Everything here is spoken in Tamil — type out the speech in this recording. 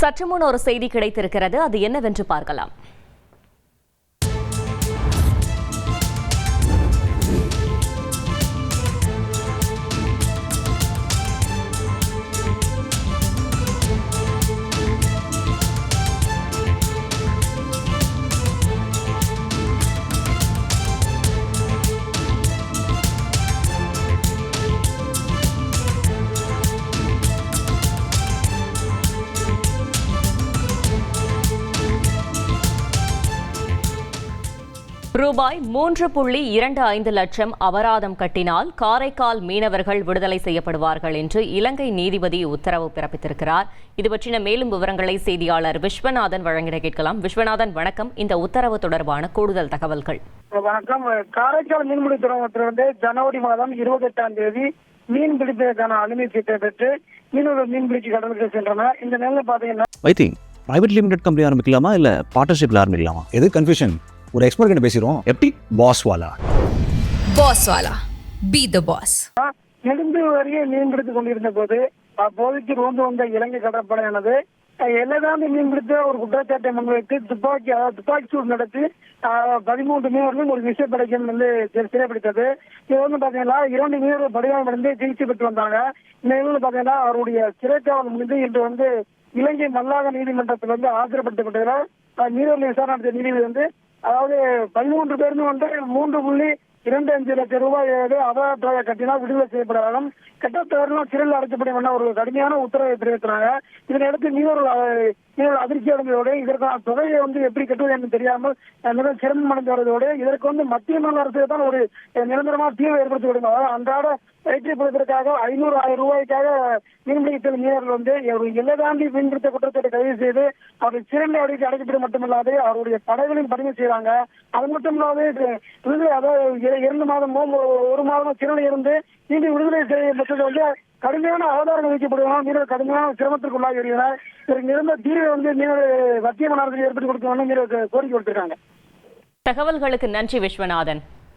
சற்று முன் ஒரு செய்தி கிடைத்திருக்கிறது. அது என்னவென்று பார்க்கலாம். ரூபாய் 3.25 லட்சம் அபராதம் கட்டினால் காரைக்கால் மீனவர்கள் விடுதலை செய்யப்படுவார்கள் என்று இலங்கை நீதிபதி உத்தரவு பிறப்பித்திருக்கிறார். இது பற்றின மேலும் விவரங்களை செய்தியாளர் விஸ்வநாதன் வழங்கிட கேட்கலாம். விஸ்வநாதன், வணக்கம். இந்த உத்தரவு தொடர்பான கூடுதல் தகவல்கள். வணக்கம். காரைக்கால் மீன்பிடி துறைமுகத்திலிருந்து ஜனவரி மாதம் 28ஆம் தேதி மீன் பிடிப்பதற்கான அனுமதி சீட்டை பெற்று மீனவர்கள் மீன்பிடிக்கு கடலுக்கு சென்றனர். இந்த நிலையில பாத்தீங்கன்னா பிரைவேட் லிமிடெட் கம்பெனி ஆரம்பிக்கலாமா இல்ல பார்ட்னர்ஷிப்ல ஆரம்பிக்கலாமா? எது கன்ஃபியூஷன்? ஒரு எக்ஸ்பர்ட் கிட்ட பேசிரோம். எப்படி பாஸ் வாலா பி தி பாஸ். நெடுந்து வரையே மீன் பிடித்துக் கொண்டிருந்த போது அப்போதைக்கு ரோந்து வந்த இலங்கை கடற்படையானது எல்லைதாண்டி மீன் பிடித்த ஒரு குற்றச்சாட்டை முன்வைத்து துப்பாக்கி சூடு நடத்தி 13 மீனவர்கள் ஒரு விசைப்படைக்கும் சிறைப்பிடித்தது. இது பாத்தீங்கன்னா 2 மீனவர்கள் படிவாமடைந்து சிகிச்சை பெற்று வந்தாங்க. இந்த நிலையில் பாத்தீங்கன்னா அவருடைய சிறைக்காவல் முடிந்து இன்று இலங்கை மல்லாக நீதிமன்றத்தில் ஆஜர்படுத்தப்பட்டதால் மீனவர்கள் விசாரணை நடத்திய நீதிபதி அதாவது 13 பேருமே 3.25 லட்சம் ரூபாய் அபராதம் கட்டினால் விடுதலை செய்யப்படலாம், கட்டத்தவர்களும் சிறையில் அடைக்கப்படும் என ஒரு கடுமையான உத்தரவை பிறப்பித்தாங்க. இதனையடுத்து மீனவர்கள் அதிர்ச்சி அடைந்ததோடு இதற்கான தொகையை எப்படி கட்டுவது என்று தெரியாமல் மிக சிரமம் அடைந்து வருவதோடு இதற்கு மத்திய மாநில அரசு தான் ஒரு நிரந்தரமான தீர்வை ஏற்படுத்தி விடுங்க. அன்றாட வயிற்றை பொறுப்பதற்காக 500,000 ரூபாய்க்காக மீன்பிடி செல்லும் மீனவர்கள் எல்லை தாண்டி மீன்பிடித்த குற்றச்சாட்டை கைது செய்து அவர்கள் சிறையில் அடைக்கப்படும் மட்டுமில்லாது அவருடைய படகுகளையும் பணிமை செய்யறாங்க. அது மட்டும் இல்லாது அதாவது 2 மாதமோ 1 மாதமோ சிறையில் இருந்து மீண்டும் விடுதலை செய்யப்பட்டது கடுமையான ஆதாரங்கள் வைக்கப்படுவதால் மீனவர் கடுமையான சிரமத்திற்கு உள்ளாகி வருகிறார். இதற்கு நிரந்தர தீர்வை மீனவர் மத்திய மாநில அரசுக்கு ஏற்படுத்தி கொடுக்கணும்னு மீனவர் கோரிக்கை கொடுத்திருக்காங்க. தகவல்களுக்கு நன்றி விஸ்வநாதன்.